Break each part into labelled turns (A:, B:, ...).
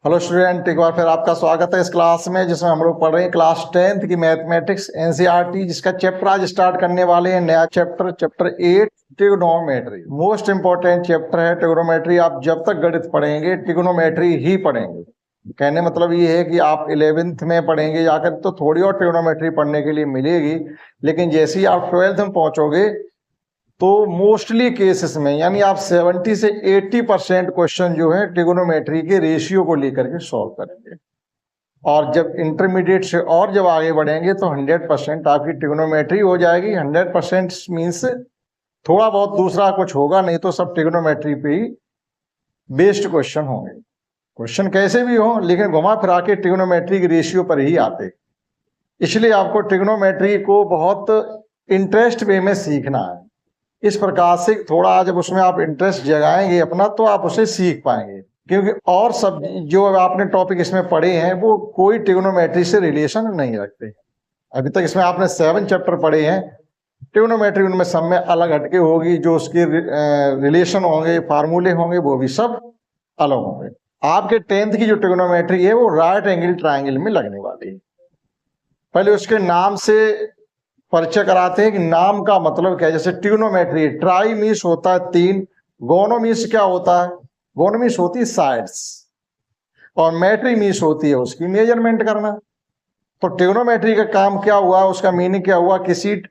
A: Hello student, एक बार फिर आपका स्वागत है इस क्लास में जिसमें हम लोग पढ़ रहे हैं क्लास 10th की मैथमेटिक्स एनसीईआरटी, जिसका चैप्टर आज स्टार्ट करने वाले हैं। नया chapter 8 trigonometry. Most important chapter है ट्रिग्नोमेट्री। आप जब तक गणित पढ़ेंगे ट्रिग्नोमेट्री ही पढ़ेंगे। कहने मतलब ये है कि आप 11th में पढ़ेंगे जाकर तो थोड़ी और ट्रिग्नोमेट्री पढ़ने के लिए मिलेगी, लेकिन जैसे ही आप 12th में पहुंचोगे तो मोस्टली केसेस में यानी आप 70 से 80% क्वेश्चन जो है ट्रिगोनोमेट्री के रेशियो को लेकर के सॉल्व करेंगे। और जब इंटरमीडिएट से और जब आगे बढ़ेंगे तो 100% आपकी ट्रिगोनोमेट्री हो जाएगी। 100% मीन्स थोड़ा बहुत दूसरा कुछ होगा नहीं, तो सब ट्रिगोनोमेट्री पे ही बेस्ड क्वेश्चन होंगे। क्वेश्चन कैसे भी हो लेकिन घुमा फिरा के ट्रिगोनोमेट्री के रेशियो पर ही आते। इसलिए आपको ट्रिगोनोमेट्री को बहुत इंटरेस्ट वे में सीखना है। इस प्रकार से थोड़ा जब उसमें आप इंटरेस्ट जगाएंगे अपना तो आप उसे सीख पाएंगे, क्योंकि और सब जो आपने टॉपिक इसमें पढ़े हैं वो कोई ट्रिगोनोमेट्री से रिलेशन नहीं रखते। अभी तक इसमें आपने 7 चैप्टर पढ़े हैं। ट्रिगोनोमेट्री उनमें सब में अलग हटके होगी, जो उसके रिलेशन होंगे, फार्मूले होंगे, वो भी सब अलग होंगे। आपके 10th की जो ट्रिगोनोमेट्री है वो राइट एंगल ट्राइंगल में लगने वाली है। पहले उसके नाम से परिचय कराते हैं कि नाम का मतलब क्या है। जैसे ट्रिग्नोमेट्री, ट्राई मीन्स होता है 3, गोनो मीन्स क्या होता है, गोनो मीन्स होती है साइड्स, और मेट्री मीन्स होती है उसकी मेजरमेंट करना। तो ट्रिग्नोमेट्री का काम क्या हुआ, उसका मीनिंग क्या हुआ, किसी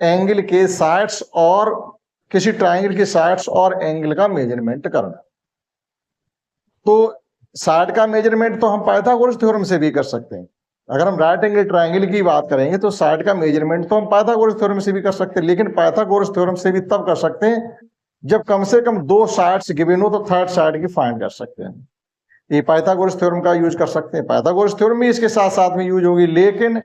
A: एंगल के साइड्स और किसी ट्राइंगल के साइड्स और एंगल का मेजरमेंट करना। तो साइड का मेजरमेंट तो हम पाइथागोरस थ्योरम से भी कर सकते हैं। अगर हम राइट एंगल ट्रायंगल की बात करेंगे तो साइड का मेजरमेंट तो हम पाइथागोरस थ्योरम से भी कर सकते हैं, लेकिन पाइथागोरस थ्योरम से भी तब कर सकते हैं जब कम से कम 2 साइड्स गिवन हो, तो थर्ड साइड की फाइंड कर सकते हैं। ये पाइथागोरस थ्योरम का यूज कर सकते हैं। पाइथागोरस थ्योरम भी इसके साथ साथ में यूज होगी, लेकिन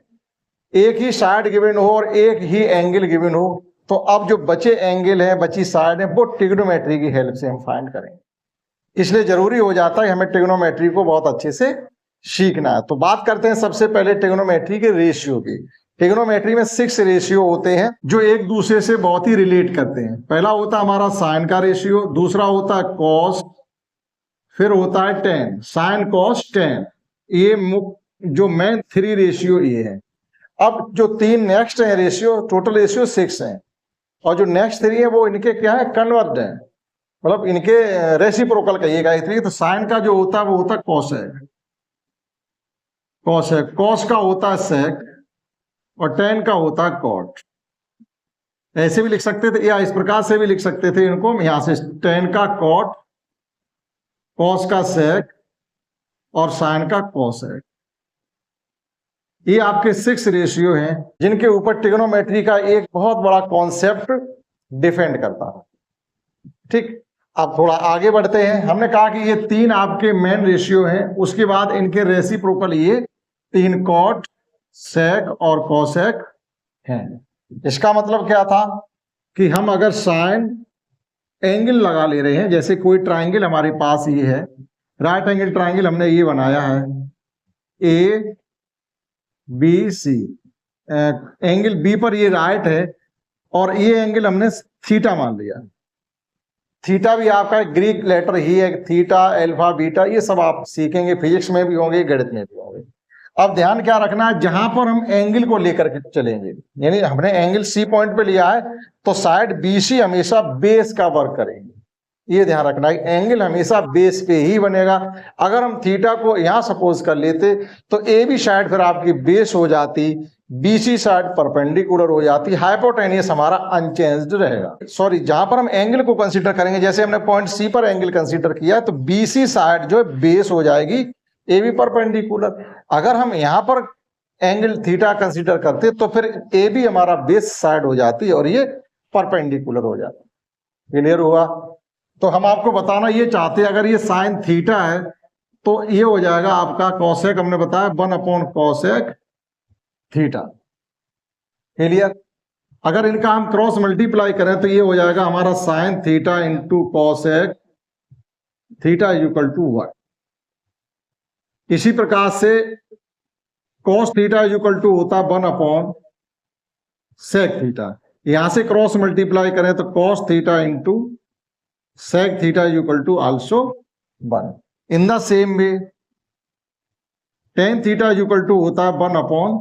A: एक ही साइड गिवन हो और एक ही एंगल गिवन हो, तो अब जो बचे एंगल है, बची साइड है, वो ट्रिग्नोमेट्री की हेल्प से हम फाइंड करेंगे। इसलिए जरूरी हो जाता है हमें ट्रिग्नोमेट्री को बहुत अच्छे से सीखना है। तो बात करते हैं सबसे पहले ट्रिग्नोमेट्री के रेशियो की। ट्रिग्नोमेट्री में 6 रेशियो होते हैं जो एक दूसरे से बहुत ही रिलेट करते हैं। पहला होता है हमारा साइन का रेशियो, दूसरा होता है कॉस, फिर होता है टेन। साइन कॉस टेन, ये जो मेन 3 रेशियो ये है। अब जो 3 नेक्स्ट है रेशियो, टोटल रेशियो 6 है, और जो नेक्स्ट 3 है वो इनके क्या है, कन्वर्ट है, मतलब इनके रेसिप्रोकल कहिएगा। तो साइन का जो होता है वो होता है कॉसेक, कॉसेक, कॉस का होता है सेक, और टेन का होता है कॉट। ऐसे भी लिख सकते थे या इस प्रकार से भी लिख सकते थे इनको, यहां से टेन का कॉट, कॉस का सेक और साइन का कॉसेक। ये आपके 6 रेशियो हैं जिनके ऊपर ट्रिग्नोमेट्री का एक बहुत बड़ा कॉन्सेप्ट डिपेंड करता है। ठीक, अब थोड़ा आगे बढ़ते हैं। हमने कहा कि ये 3 आपके मेन रेशियो हैं, उसके बाद इनके रेसिप्रोकल ये 3 कॉट, सेक और कॉसेक हैं। इसका मतलब क्या था कि हम अगर साइन एंगल लगा ले रहे हैं, जैसे कोई ट्राइंगल हमारे पास ये है, राइट एंगल ट्राइंगल हमने ये बनाया है A B C, angle B पर ये राइट है और ये एंगल हमने थीटा मान लिया। थीटा भी आपका एक ग्रीक लेटर ही है, थीटा, अल्फा, बीटा, ये सब आप सीखेंगे, फिजिक्स में भी होंगे, गणित में भी होंगे। अब ध्यान क्या रखना है, जहां पर हम एंगल को लेकर के चलेंगे, यानी हमने एंगल सी पॉइंट पे लिया है तो साइड बीसी हमेशा बेस का वर्क करेंगे। ये ध्यान रखना है, एंगल हमेशा बेस पे ही बनेगा। अगर हम थीटा को यहां सपोज कर लेते तो ए बी साइड फिर आपकी बेस हो जाती, बीसी साइड परपेंडिकुलर हो जाती, हाइपोटेनियस हमारा अनचेंज्ड रहेगा। सॉरी, जहां पर हम एंगल को कंसीडर करेंगे, जैसे हमने पॉइंट सी पर एंगल कंसीडर किया तो बीसी साइड जो है बेस हो जाएगी, ए बी परपेंडिकुलर। अगर हम यहां पर एंगल थीटा कंसीडर करते तो फिर ए बी हमारा बेस साइड हो जाती और ये परपेंडिकुलर हो जाता। क्लियर हुआ? तो हम आपको बताना ये चाहते हैं, अगर ये साइन थीटा है तो ये हो जाएगा आपका कॉसेक, हमने बताया 1/कॉसेक थीटा। क्लियर? अगर इनका हम क्रॉस मल्टीप्लाई करें तो ये हो जाएगा हमारा sine theta into cosec theta equal to 1। इसी प्रकार से कॉस थीटा इक्वल टू होता है 1/सेक थीटा। यहां से क्रॉस मल्टीप्लाई करें तो cos theta into sec theta equal to also 1। In the same way tan theta equal to होता है 1 अपॉन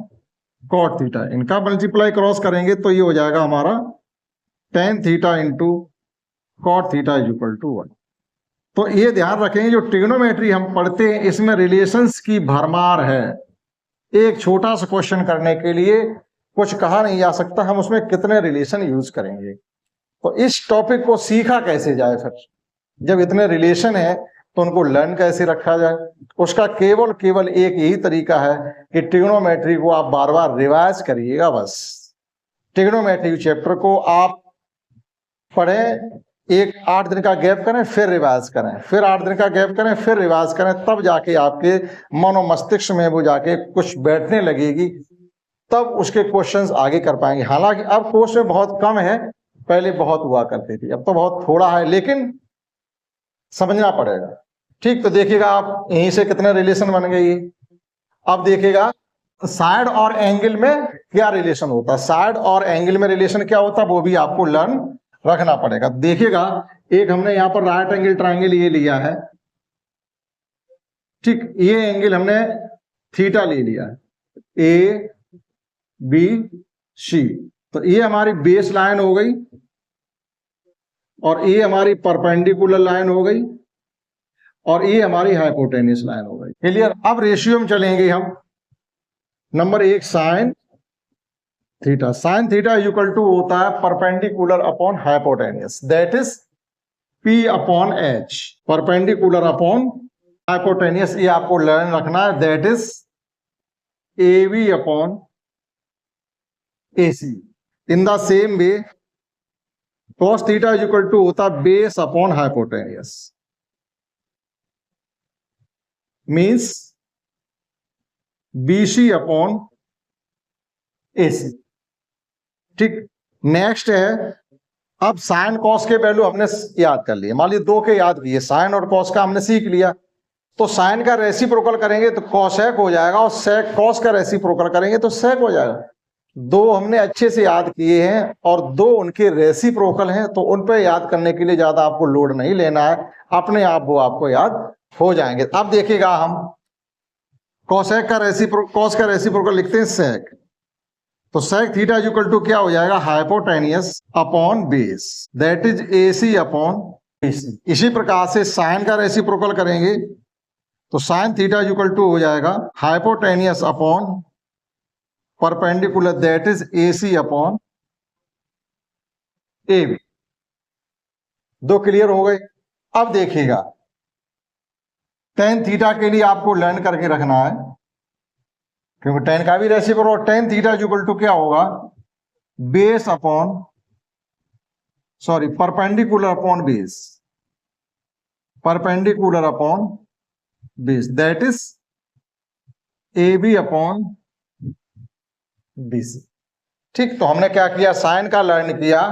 A: cot थीटा। इनका मल्टीप्लाई क्रॉस करेंगे तो ये हो जाएगा हमारा tan theta into cot theta equal to 1। तो ये ध्यान रखेंगे, जो ट्रिग्नोमेट्री हम पढ़ते हैं इसमें रिलेशंस की भरमार है। एक छोटा सा क्वेश्चन करने के लिए कुछ कहा नहीं जा सकता, हम उसमें कितने रिलेशन यूज करेंगे। तो इस टॉपिक को सीखा कैसे जाए, फिर जब इतने रिलेशन है तो उनको लर्न कैसे रखा जाए। उसका केवल एक यही तरीका है कि ट्रिग्नोमेट्री को आप बार बार रिवाइज करिएगा। बस ट्रिग्नोमेट्री चैप्टर को आप पढ़ें, एक 8 दिन का गैप करें, फिर रिवाइज करें, फिर 8 दिन का गैप करें, फिर रिवाइज करें, तब जाके आपके मनो मस्तिष्क में वो जाके कुछ बैठने लगेगी, तब उसके क्वेश्चंस आगे कर पाएंगे। हालांकि अब कोर्स में बहुत कम है, पहले बहुत हुआ करती थी, अब तो बहुत थोड़ा है, लेकिन समझना पड़ेगा। ठीक, तो देखिएगा आप यहीं से कितने रिलेशन बन गए। अब देखिएगा साइड और एंगल में क्या रिलेशन होता है, साइड और एंगल में रिलेशन क्या होता है वो भी आपको लर्न रखना पड़ेगा। देखिएगा एक हमने यहां पर राइट एंगल ट्रायंगल ये लिया है, ठीक, ये एंगल हमने थीटा ले लिया है, ए बी सी। तो ये हमारी बेस लाइन हो गई और ये हमारी परपेंडिकुलर लाइन हो गई और ये हमारी हाइपोटेन्यूस लाइन हो गई। क्लियर। अब रेशियो में चलेंगे हम। Number 1 sine theta. Sine theta equal to होता है perpendicular upon hypotenuse, that is P upon H. Perpendicular upon hypotenuse ये आपको लर्न रखना है, that is A B upon A C. In the same way cos theta equal to होता है base upon hypotenuse, means BC upon AC। ठीक, next है, अब sine cos के वैल्यू हमने याद कर लिए, मान लीजिए 2 के याद किए, साइन और कॉस का हमने सीख लिया, तो साइन का रेसिप्रोकल करेंगे तो कॉसेक हो जाएगा और सेक कॉस का रेसिप्रोकल करेंगे तो सेक हो जाएगा। 2 हमने अच्छे से याद किए हैं और 2 उनके रेसिप्रोकल हैं, तो उन पर याद करने के लिए ज्यादा आपको लोड नहीं लेना है, अपने आप वो आपको याद हो जाएंगे। अब देखिएगा हम कॉसेक का कॉस का रेसिप्रोकल लिखते हैं सेक, तो सेक थीटा इक्वल टू क्या हो जाएगा, hypotenuse upon base, that is AC upon BC। इसी प्रकार से साइन का रेसिप्रोकल करेंगे तो साइन थीटा इक्वल टू हो जाएगा hypotenuse upon perpendicular, that is AC upon AB। 2 clear हो गए। अब देखिएगा tan थीटा के लिए आपको लर्न करके रखना है, क्योंकि tan का भी reciprocal, tan theta equal to क्या होगा, base upon perpendicular upon base, perpendicular upon base, that is AB upon BC। ठीक, तो हमने क्या किया, साइन का लर्न किया,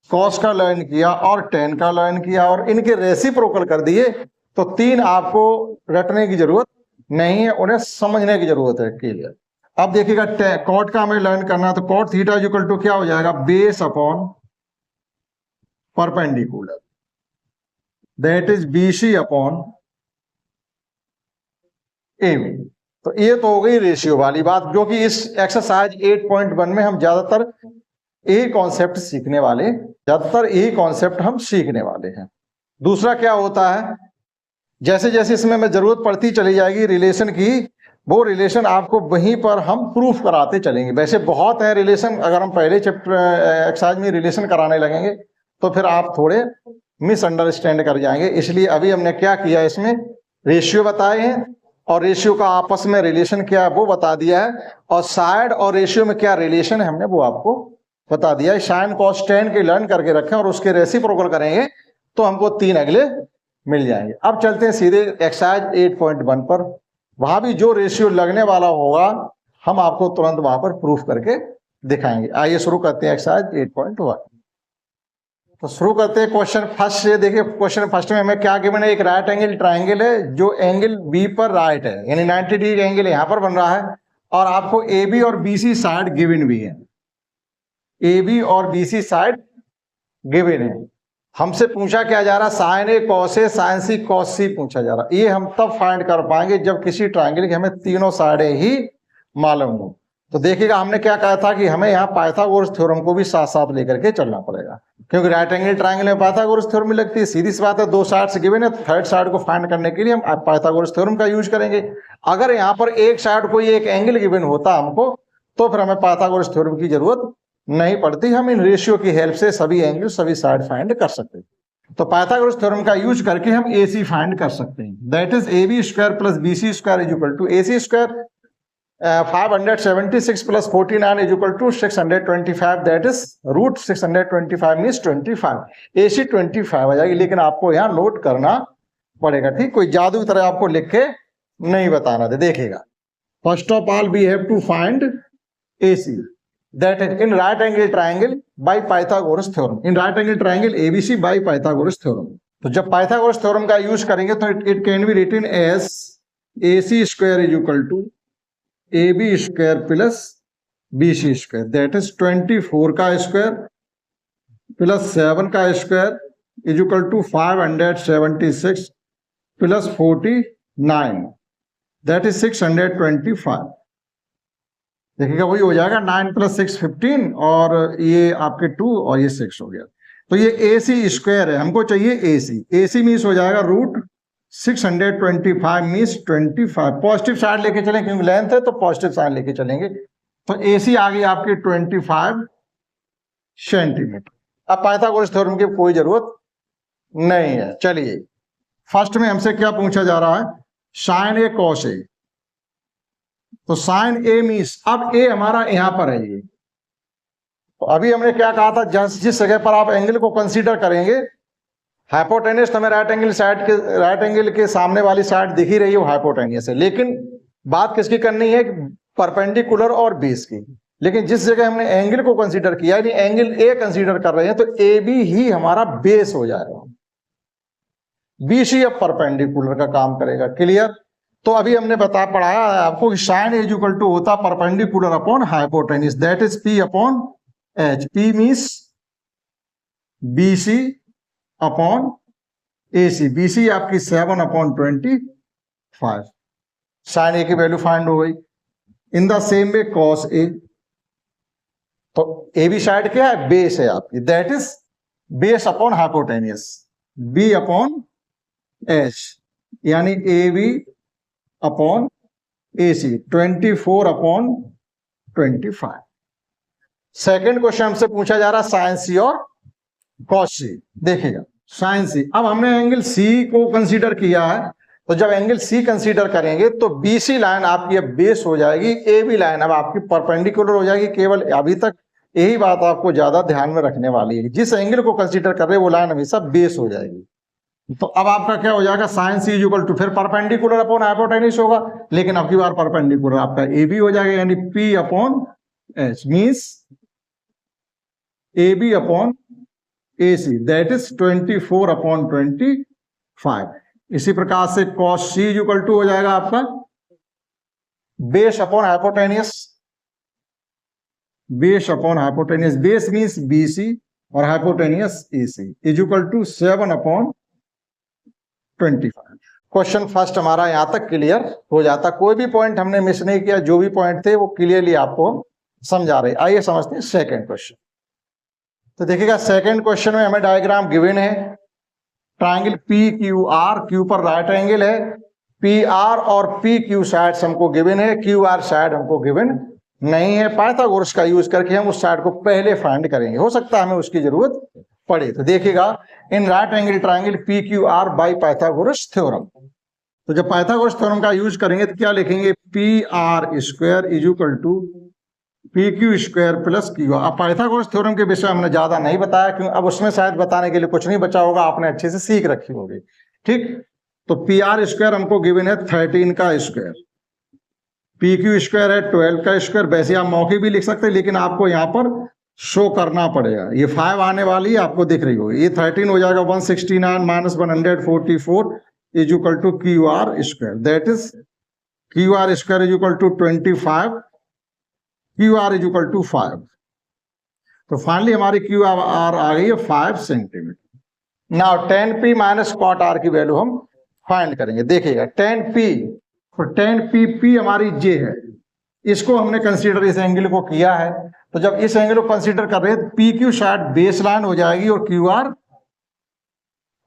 A: कॉस का लर्न किया और tan का लर्न किया और इनके रेसिप्रोकल कर दिए, तो 3 आपको रटने की जरूरत नहीं है, उन्हें समझने की जरूरत है। क्लियर। अब देखिएगा कॉट का हमें लर्न करना है, तो कॉट थीटा इक्वल टू क्या हो जाएगा, base upon perpendicular, that is BC upon AB। तो ये तो हो गई रेशियो वाली बात, जो कि इस एक्सरसाइज 8.1 में हम ज्यादातर यही कॉन्सेप्ट सीखने वाले, हम सीखने वाले हैं। दूसरा क्या होता है, जैसे जैसे इसमें हमें जरूरत पड़ती चली जाएगी रिलेशन की, वो रिलेशन आपको वहीं पर हम प्रूफ कराते चलेंगे। वैसे बहुत है रिलेशन, अगर हम पहले चैप्टर एक्सरसाइज में रिलेशन कराने लगेंगे तो फिर आप थोड़े मिसअंडरस्टैंड कर जाएंगे, इसलिए अभी हमने क्या किया, इसमें रेशियो बताए हैं और रेशियो का आपस में रिलेशन क्या है वो बता दिया है, और साइड और रेशियो में क्या रिलेशन है हमने वो आपको बता दिया है। साइन कॉस tan के लर्न करके रखें और उसके रेसिप्रोकल करेंगे तो हमको 3 अगले मिल जाएंगे। अब चलते हैं सीधे एक्सरसाइज 8.1 पर, वहां भी जो रेशियो लगने वाला होगा हम आपको तुरंत वहां पर प्रूफ करके दिखाएंगे। आइए शुरू करते हैं एक्सरसाइज 8.1। तो शुरू करते हैं क्वेश्चन फर्स्ट से। देखिए क्वेश्चन फर्स्ट में हमें क्या गिवन है, एक राइट एंगल ट्राइंगल है जो एंगल बी पर राइट है, यानी 90 डिग्री एंगल यहां पर बन रहा है, और आपको AB और BC साइड गिवन भी है, AB और BC साइड गिवन है। हमसे पूछा क्या जा रहा है, sine A cos A sign C cos सी पूछा जा रहा है। ये हम तब फाइंड कर पाएंगे जब किसी ट्रायंगल की हमें तीनों साइडें ही मालूम हो। तो देखिएगा हमने क्या कहा था कि हमें यहाँ पाइथागोरस थ्योरम को भी साथ साथ लेकर के चलना पड़ेगा, क्योंकि राइट एंगल ट्रायंगल में पाइथागोरस थ्योरम लगती है। सीधी सी बात है, दो साइड गिवन है, थर्ड साइड को फाइंड करने के लिए हम पाइथागोरस थ्योरम का यूज करेंगे। अगर यहाँ पर एक साइड कोई एक एंगल गिवन होता हमको, तो फिर हमें पाइथागोरस थ्योरम की जरूरत नहीं पड़ती, हम इन रेशियो की हेल्प से सभी एंगल सभी साइड फाइंड कर सकते हैं। तो पाइथागोरस थ्योरम का यूज करके हम AC फाइंड कर सकते हैं। That is AB square plus BC square is equal to AC square 576 plus 49 is equal to 625, that is root 625 means 25। AC 25 आ जाएगी, लेकिन आपको यहाँ नोट करना पड़ेगा, ठीक। कोई जादू की तरह आपको लिख के नहीं बताना दे। देखिएगा, first of all we have to find AC, that is in right angle triangle by Pythagoras theorem, in right angle triangle ABC by Pythagoras theorem। तो जब पाइथागोरस थ्योरम का यूज करेंगे तो it can be written as AC square is equal to AB square plus BC square, that is 24 का square plus 7 का square is equal to 576 plus 49, that is 625। देखिएगा वही हो जाएगा 9 प्लस 6 15, और ये आपके 2 और ये 6 हो गया। तो ये AC स्क्वायर है, हमको चाहिए AC मीन्स हो जाएगा रूट 625 मीन्स 25। पॉजिटिव साइड लेके चलें, क्योंकि लेंथ है तो पॉजिटिव साइड लेके चलेंगे। तो AC आ गई आपकी 25 सेंटीमीटर। अब पाइथागोरस थ्योरम की कोई जरूरत नहीं है। चलिए, फर्स्ट में हमसे क्या पूछा जा रहा है, साइन ए कॉस ए। तो साइन ए मीन्स, अब ए हमारा यहां पर है ये। तो अभी हमने क्या कहा था, जिस जगह पर आप एंगल को कंसीडर करेंगे, हाइपोटेनियस तो हमें राइट एंगल के सामने वाली साइड दिख ही रही है, वो हाइपोटेनियस है। लेकिन बात किसकी करनी है, परपेंडिकुलर और बेस की। लेकिन जिस जगह हमने एंगल को कंसीडर किया, यानी एंगल ए कंसीडर कर रहे हैं, तो AB ही हमारा बेस हो जाएगा, BC अब परपेंडिकुलर का काम करेगा। क्लियर। तो अभी हमने पढ़ाया है आपको कि साइन ए इक्वल टू होता perpendicular upon hypotenuse, that is P upon H। P means BC upon AC, BC आपकी 7 अपॉन 25। साइन ए की वैल्यू फाइंड हो गई। In the same way cos A, तो AB साइड क्या है, बेस है आपकी, that is base upon hypotenuse, B upon H, यानी AB upon AC 24 upon 25। Second question हमसे पूछा जा रहा है साइन सी और कॉस सी। देखिएगा साइन सी, अब हमने एंगल C को कंसीडर किया है, तो जब एंगल C कंसीडर करेंगे तो BC लाइन आपकी अब बेस हो जाएगी, AB लाइन अब आपकी परपेंडिकुलर हो जाएगी। केवल अभी तक यही बात आपको ज्यादा ध्यान में रखने वाली है, जिस एंगल को कंसीडर कर रहे हैं वो लाइन हमेशा बेस हो जाएगी। तो अब आपका क्या हो जाएगा, साइन सी इक्वल टू फिर परपेंडिकुलर अपॉन हाइपोटेनियस होगा, लेकिन अब की बार परपेंडिकुलर आपका AB हो जाएगा, यानी P upon H means AB upon AC, that is 24 upon 25। इसी प्रकार से cos C इक्वल टू हो जाएगा आपका base upon hypotenuse, base upon hypotenuse, base means BC और hypotenuse AC is equal to 7 upon 25। Question first हमारा यहां तक क्लियर हो जाता, कोई भी पॉइंट हमने मिस नहीं किया, जो भी पॉइंट थे वो क्लियरली आपको समझा रहे। आइए समझते हैं सेकंड क्वेश्चन। तो देखिएगा सेकंड क्वेश्चन में हमें डायग्राम गिवन है, ट्रायंगल PQR, Q पर राइट एंगल है, PR और PQ साइड्स हमको गिवन है, QR साइड हमको गिवन नहीं है। पाइथागोरस का यूज करके हम उस साइड को पहले फाइंड करेंगे, हो सकता है हमें उसकी जरूरत पड़े। तो देखिएगा in right angle triangle PQR by Pythagoras theorem. तो जब पाइथागोरस थ्योरम का यूज करेंगे तो क्या लिखेंगे, PR square is equal to PQ square plus QR। अब पाइथागोरस थ्योरम के विषय हमने ज्यादा नहीं बताया, क्यों अब उसमें शायद बताने के लिए कुछ नहीं बचा होगा, आपने अच्छे से सीख रखी होगी, ठीक। तो PR स्क्वायर हमको गिवन है 13 का स्क्वायर, PQ स्क्वायर है 12 का स्क्वायर। वैसे आप मौके भी लिख सकते हैं, लेकिन आपको यहाँ पर शो करना पड़ेगा। ये 5 आने वाली है, आपको दिख रही होगी, ये 13 हो जाएगा 169 minus 144 is equal to QR square, that is QR square is equal to 25, QR is equal to 5। तो फाइनली हमारी QR आ गई है 5 centimetre. Now tan P minus cot R की वैल्यू हम फाइंड करेंगे। देखिएगा टेन पी, तो टेन पी पी हमारी जे है, इसको हमने कंसीडर इस एंगल को किया है। तो जब इस एंगल को कंसीडर कर रहे हैं तो पी क्यू शायद बेस लाइन हो जाएगी और क्यू आर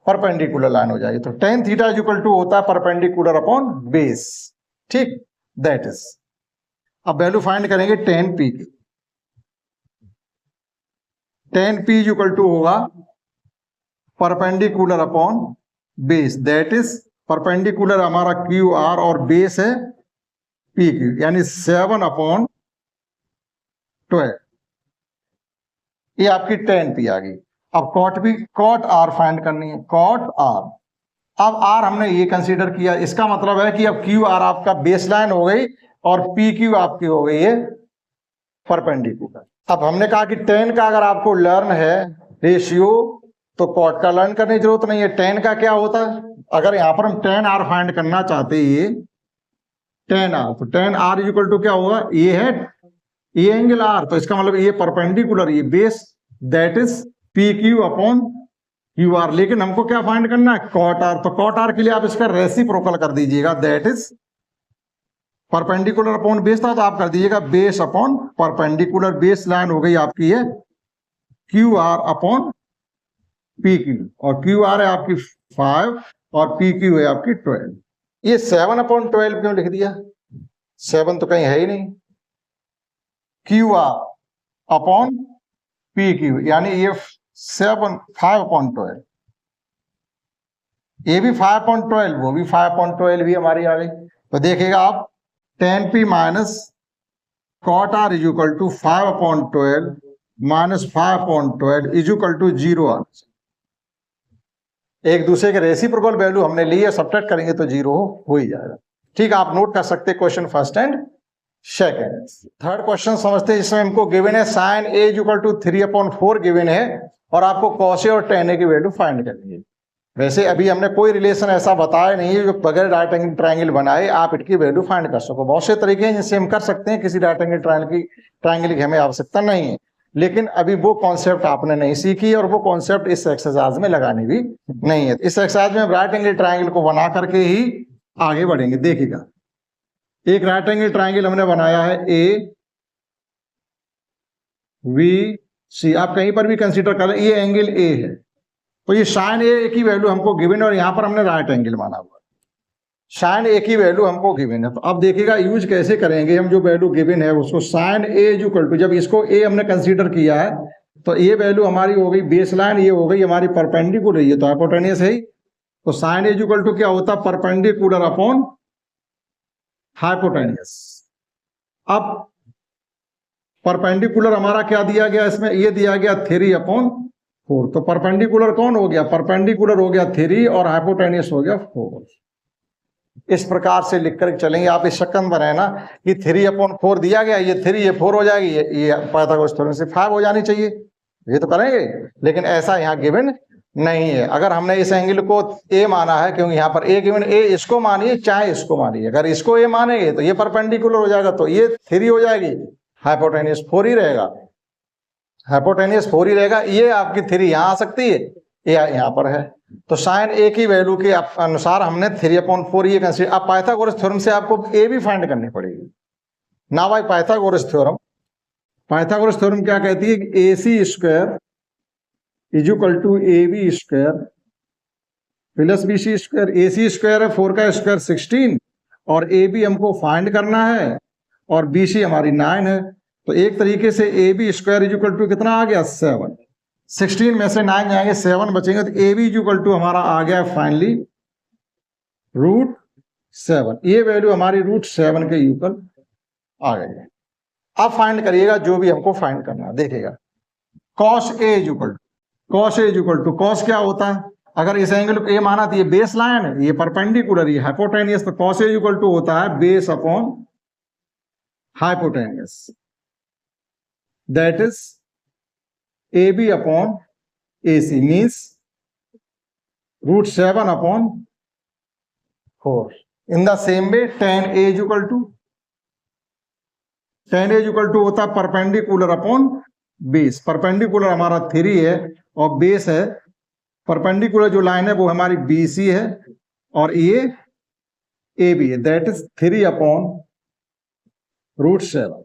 A: परपेंडिकुलर लाइन हो जाएगी। तो tan theta is equal to होता है परपेंडिकुलर अपॉन बेस, ठीक, दैट इज। अब वैल्यू फाइंड करेंगे टेन पी की। Tan P is equal to होगा perpendicular upon base, that is perpendicular हमारा क्यू आर और बेस है पी क्यू, यानी 7/12। ये आपकी टेन पी आ गई। अब कॉट भी, कॉट आर फाइंड करनी है, कॉट आर। अब आर हमने ये कंसीडर किया, इसका मतलब है कि अब क्यू आर आपका बेस लाइन हो गई और पी क्यू आपकी हो गई है परपेंडिकुलर। अब हमने कहा कि टेन का अगर आपको लर्न है रेशियो तो कॉट का लर्न करने की जरूरत नहीं है। टेन का क्या होता है, अगर यहां पर हम टेन आर फाइंड करना चाहते हैं, टेन आर, तो टेन आर इक्वल टू क्या होगा, ये है ये एंगल आर, तो इसका मतलब ये परपेंडिकुलर, ये base, that is P Q upon Q R. लेकिन हमको क्या फाइंड करना है, कॉट आर। तो कॉट आर के लिए आप इसका रेसिप्रोकल कर दीजिएगा, that is perpendicular upon base था तो आप कर दीजिएगा base upon perpendicular. Base line हो गई आपकी है Q R upon P Q, और क्यू आर है आपकी 5 और पी क्यू है आपकी 12। ये 7/12 क्यों लिख दिया, 7 तो कहीं है ही नहीं। Q R upon P Q, यानी ये 5/12, ये भी 5/12, वो भी 5/12 भी हमारी आ गई। तो देखिएगा आप tan P minus cot R is equal to 5/12 minus 5/12 is equal to 0 R. एक दूसरे के रेसिप्रोकल वैल्यू हमने ली है, सब्ट्रैक्ट करेंगे तो 0 हो ही जाएगा। ठीक है, आप नोट कर सकते हैं question first and second. Third question समझते हैं, जिसमें हमको गिवन है sine A is equal to 3/4 given है और आपको कॉस ए और टेन ए की वैल्यू फाइंड करनी है। वैसे अभी हमने कोई रिलेशन ऐसा बताया नहीं है जो बगैर राइट एंगल ट्रायंगल बनाए आप इसकी वैल्यू फाइंड कर सको। बहुत से तरीके हैं जिनसे हम कर सकते हैं, किसी राइट एंगल ट्रायंगल की हमें आवश्यकता नहीं है। लेकिन अभी वो कॉन्सेप्ट आपने नहीं सीखी और वो कॉन्सेप्ट इस एक्सरसाइज में लगानी भी नहीं है। इस एक्सरसाइज में राइट एंगल ट्रायंगल को बना करके ही आगे बढ़ेंगे। देखिएगा एक राइट एंगल ट्रायंगल हमने बनाया है ए वी सी, आप कहीं पर भी कंसीडर करें, ये एंगल ए है, तो ये साइन ए की वैल्यू हमको गिवन है और यहां पर हमने राइट एंगल माना हुआ, साइन ए की वैल्यू हमको गिवन है। तो अब देखिएगा यूज कैसे करेंगे हम, जो वैल्यू गिवन है उसको sine A is equal to, जब इसको ए हमने कंसीडर किया है तो ये वैल्यू हमारी हो गई बेस लाइन, ये हो गई हमारी परपेंडिकुलर, ये तो हाइपोटेन्यूस है ही। तो sine A is equal to क्या होता है, परपेंडिकुलर अपॉन हाइपोटेन्यूस। अब परपेंडिकुलर हमारा क्या दिया गया इसमें, ये दिया गया 3/4। तो परपेंडिकुलर कौन हो गया, परपेंडिकुलर हो गया 3 और हाइपोटेन्यूस हो गया 4। इस प्रकार से लिखकर चलेंगे। आप इस शक्ल में बनाए ना कि 3/4 दिया गया, ये 3 ये 4 हो जाएगी, ये पाइथागोरस थ्योरम से 5 हो जानी चाहिए, ये तो करेंगे। लेकिन ऐसा यहाँ गिवन नहीं है। अगर हमने इस एंगल को ए माना है, क्योंकि यहाँ पर ए गिवन, ए इसको मानिए चाहे इसको मानिए, अगर इसको ए मानेंगे तो ये परपेंडिकुलर हो जाएगा, तो ये 3 हो जाएगी, हाइपोटेन्यूस 4 ही रहेगा, हाइपोटेन्यूस 4 ही रहेगा। ये आपकी 3 यहाँ आ सकती है, ये यहाँ पर है। तो साइन ए की वैल्यू के अनुसार हमने 3/4 ये कंसीडर। अब पाइथागोरस थ्योरम से आपको ए भी फाइंड करनी पड़ेगी ना भाई। पाइथागोरस थ्योरम, पाइथागोरस थ्योरम क्या कहती है कि AC square is equal to AB square plus BC square. AC square है 4 का स्क्वायर 16 और AB हमको फाइंड करना है और BC हमारी 9 है। तो एक तरीके से AB square is equal to कितना आ गया, 7। 16 में से 9 जाएंगे, 7 बचेंगे, तो AB इज इक्वल टू हमारा आ गया फाइनली √7। ये वैल्यू हमारी √7 के इक्वल आ गई है। अब फाइंड करिएगा जो भी हमको फाइंड करना है। देखिएगा cos A is equal to, cos A is equal to, cos क्या होता है, अगर इस एंगल को A माना तो ये बेस लाइन है, ये परपेंडिकुलर, ये हाइपोटेन्यूस, तो cos A is equal to होता है base upon hypotenuse, that is AB upon AC means √7/4. In the same way tan A is equal to, tan A is equal to होता है perpendicular upon base. Perpendicular हमारा 3 है और base है perpendicular जो line है वो हमारी BC है और ये AB है, दैट इज 3/√7।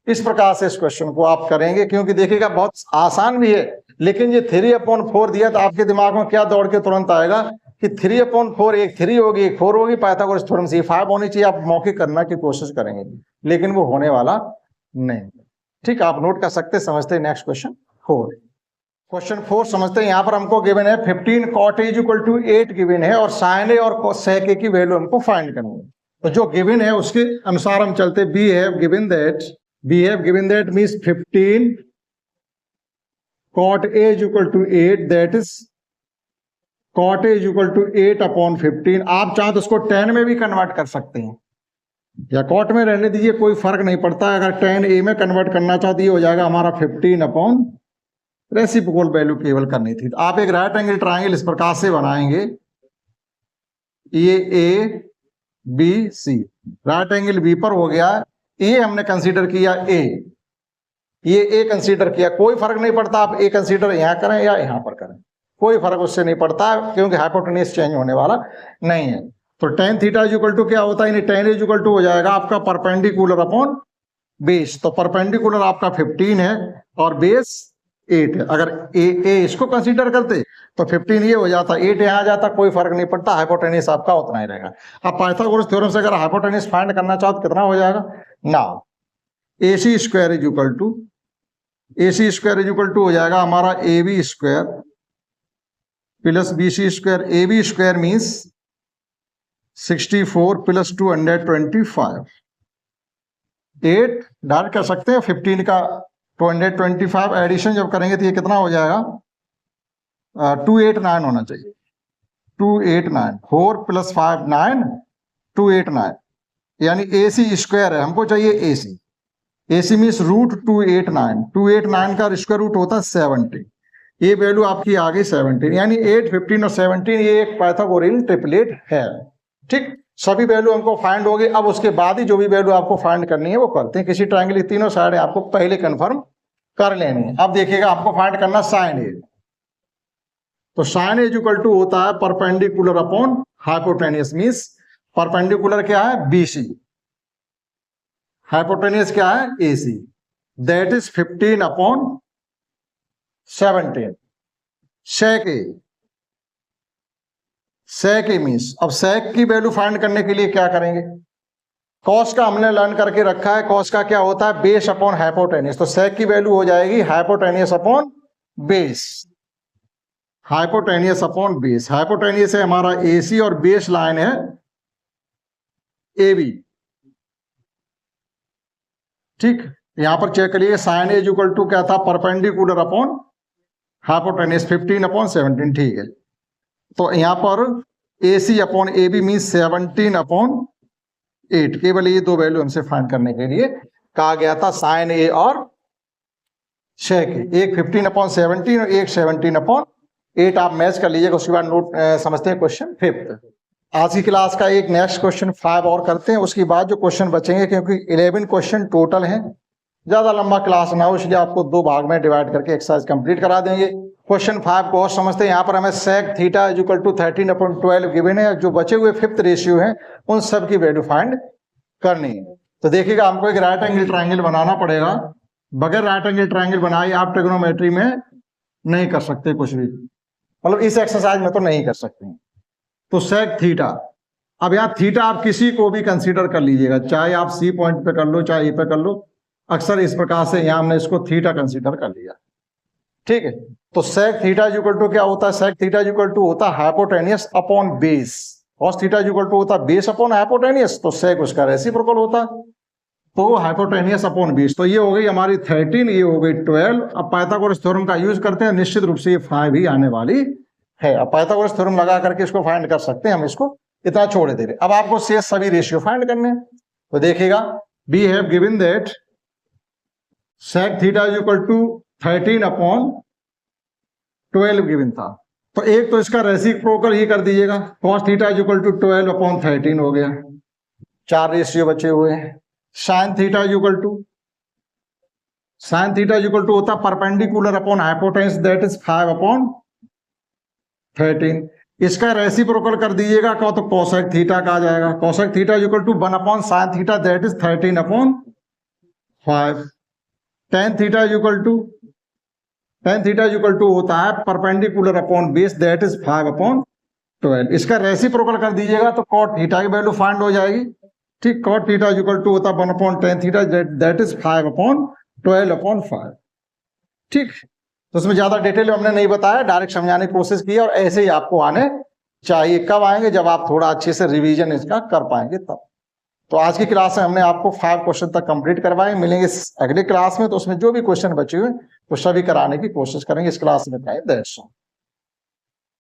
A: इस प्रकार से इस क्वेश्चन को आप करेंगे, क्योंकि देखिएगा बहुत आसान भी है, लेकिन ये 3/4 दिया तो आपके दिमाग में क्या दौड़ के तुरंत आएगा कि 3/4 एक 3 होगी एक 4 होगी, पाइथागोरस थ्योरम से 5 होनी चाहिए। आप मौखिक करना की कोशिश करेंगे, लेकिन वो होने वाला नहीं। ठीक, आप नोट कर सकते, समझते। Next question 4। क्वेश्चन 4 समझते हैं। यहाँ पर हमको गिवन है 15 cot A = 8 गिवन है और sin A और sec A की वैल्यू हमको फाइंड करनी है। तो जो गिवन है उसके अनुसार हम चलते। we have given that means 15 cot A = 8, that is cot A = 8/15। आप चाहो तो उसको 10 में भी कन्वर्ट कर सकते हैं, या कॉट में रहने दीजिए, कोई फर्क नहीं पड़ता। अगर 10 A में कन्वर्ट करना चाहते हो जाएगा हमारा 15 रेसिप्रोकल वैल्यू केवल करनी थी। तो आप एक राइट एंगल ट्रायंगल इस प्रकार से बनाएंगे, ये ABC, राइट एंगल B पर हो गया। ए हमने कंसीडर किया, ये A कंसीडर किया, कोई फर्क नहीं पड़ता आप A कंसीडर यहां करें या यहां पर करें, कोई फर्क उससे नहीं पड़ता, क्योंकि हाइपोटेन्यूज चेंज होने वाला नहीं है। तो tan θ = क्या होता है, tan A = हो जाएगा आपका परपेंडिकुलर अपॉन बेस। तो परपेंडिकुलर आपका 15 है और बेस 8 है। अगर ए इसको कंसीडर करते तो 15 ये हो जाता, 8 यहाँ आ जाता, कोई फर्क नहीं पड़ता, हाइपोटेन्यूज आपका उतना ही रहेगा। अब पाइथागोरस थ्योरम से अगर हाइपोटेन्यूज फाइंड करना चाहो तो कितना हो जाएगा, नाउ AC² हो जाएगा हमारा AB² + BC²। AB² means 64 + 225। 8 direct कर सकते हैं, 15 का 225 एडिशन जब करेंगे तो ये कितना हो जाएगा, 289 होना चाहिए, 289। 4 + 5 9, 289, यानी AC² है, हमको चाहिए AC मीन्स √289। 289 का स्क्वायर रूट होता है 70। ये वैल्यू आपकी आ गई 17, यानी 8, 15 और 17 ये एक पाइथागोरियन ट्रिपलेट है। ठीक, सभी वैल्यू हमको फाइंड हो गई। अब उसके बाद ही जो भी वैल्यू आपको फाइंड करनी है वो करते हैं। किसी ट्रायंगल की तीनों साइड आपको पहले कंफर्म कर लेनी है। अब देखिएगा आपको फाइंड करना sin A। तो sin A = होता है perpendicular upon hypotenuse, means perpendicular क्या है BC, हाइपोटेन्यूज क्या है AC, that is 15/17। sec A means, अब sec की वैल्यू फाइंड करने के लिए क्या करेंगे, cos का हमने लर्न करके रखा है। cos का क्या होता है, बेस अपॉन हाइपोटेन्यूज। तो sec की वैल्यू हो जाएगी hypotenuse upon base, hypotenuse upon base. Hypotenuse है हमारा AC और बेस लाइन है AB। ठीक, यहां पर चेक करिए, sin A = क्या था, परपेंडिकुलर अपॉन हाइपोटेन्यूज 15/17। ठीक है, तो यहां पर AC अपॉन AB मीन्स 17/8। केवल ये दो वैल्यू हमसे फाइंड करने के लिए कहा गया था, sin A और sec A। एक 15/17 और एक 17/8। आप मैच कर लीजिएगा, उसके बाद नोट समझते हैं क्वेश्चन 5। आज की क्लास का एक नेक्स्ट क्वेश्चन 5 और करते हैं, उसके बाद जो क्वेश्चन बचेंगे, क्योंकि 11 क्वेश्चन टोटल हैं, ज्यादा लंबा क्लास ना हो इसलिए आपको 2 भाग में डिवाइड करके एक्सरसाइज कंप्लीट करा देंगे। क्वेश्चन 5 को और समझते हैं। यहाँ पर हमें sec θ = 13/12 गिवन है। जो बचे हुए 5th रेशियो हैं उन सब की वैल्यू फाइंड करनी है। तो देखिएगा हमको एक राइट एंगल ट्रायंगल बनाना पड़ेगा। बगैर राइट एंगल ट्रायंगल बनाए आप ट्रिग्नोमेट्री में नहीं कर सकते कुछ भी, मतलब इस एक्सरसाइज में तो नहीं कर सकते। तो sec θ, अब यहाँ थीटा आप किसी को भी कंसीडर कर लीजिएगा, चाहे आप C पॉइंट पे कर लो चाहे E पे कर लो। अक्सर इस प्रकार से यहाँ हमने इसको थीटा कंसीडर कर लिया। ठीक है, तो sec θ = क्या होता है, sec θ = होता है हाइपोटेन्यूज अपॉन बेस। cos θ = होता है बेस अपॉन हाइपोटेन्यूज, तो sec उसका रेसिप्रोकल होता है, तो हाइपोटेन्यूज अपॉन बेस। तो ये हो गई हमारी 13, ये हो गई 12। अब पाइथागोरस थ्योरम का यूज करते हैं, निश्चित रूप से ये 5 ही आने वाली है। अब पाइथागोरस थ्योरम लगा करके इसको फाइंड कर सकते हैं, हम इसको इतना छोड़ दे रहे। अब आपको शेष सभी रेशियो फाइंड करने हैं। तो देखिएगा, we have given that sec θ = 13/12 given था। तो एक तो इसका रेसिप्रोकल ही कर दीजिएगा, cos θ = 12/13 हो गया। 4 रेशियो बचे हुए हैं। sin θ = होता perpendicular upon hypotenuse, that is 5/12। 13। इसका रेसिप्रोकल कर दीजिएगा तो कोसेक थीटा का आ जाएगा। Cosec theta equal to 1 upon sine theta, that is 13 upon 5। Tan theta equal to होता है perpendicular upon base, that is 5 upon 12। इसका रेसिप्रोकल कर दीजिएगा तो कॉट थीटा की वैल्यू फाइंड हो जाएगी। ठीक, कॉट थीटा इक्वल टू होता है 1 upon tan theta, that is 5 upon 12 upon 5। ठीक, तो उसमें ज्यादा डिटेल हमने नहीं बताया, डायरेक्ट समझाने की कोशिश की और ऐसे ही आपको आने चाहिए। कब आएंगे? जब आप थोड़ा अच्छे से रिवीजन इसका कर पाएंगे तब। तो आज की क्लास में हमने आपको 5 क्वेश्चन तक कंप्लीट करवाए। मिलेंगे अगले क्लास में, तो उसमें जो भी क्वेश्चन बचे हुए वो सभी कराने की कोशिश करेंगे इस क्लास में।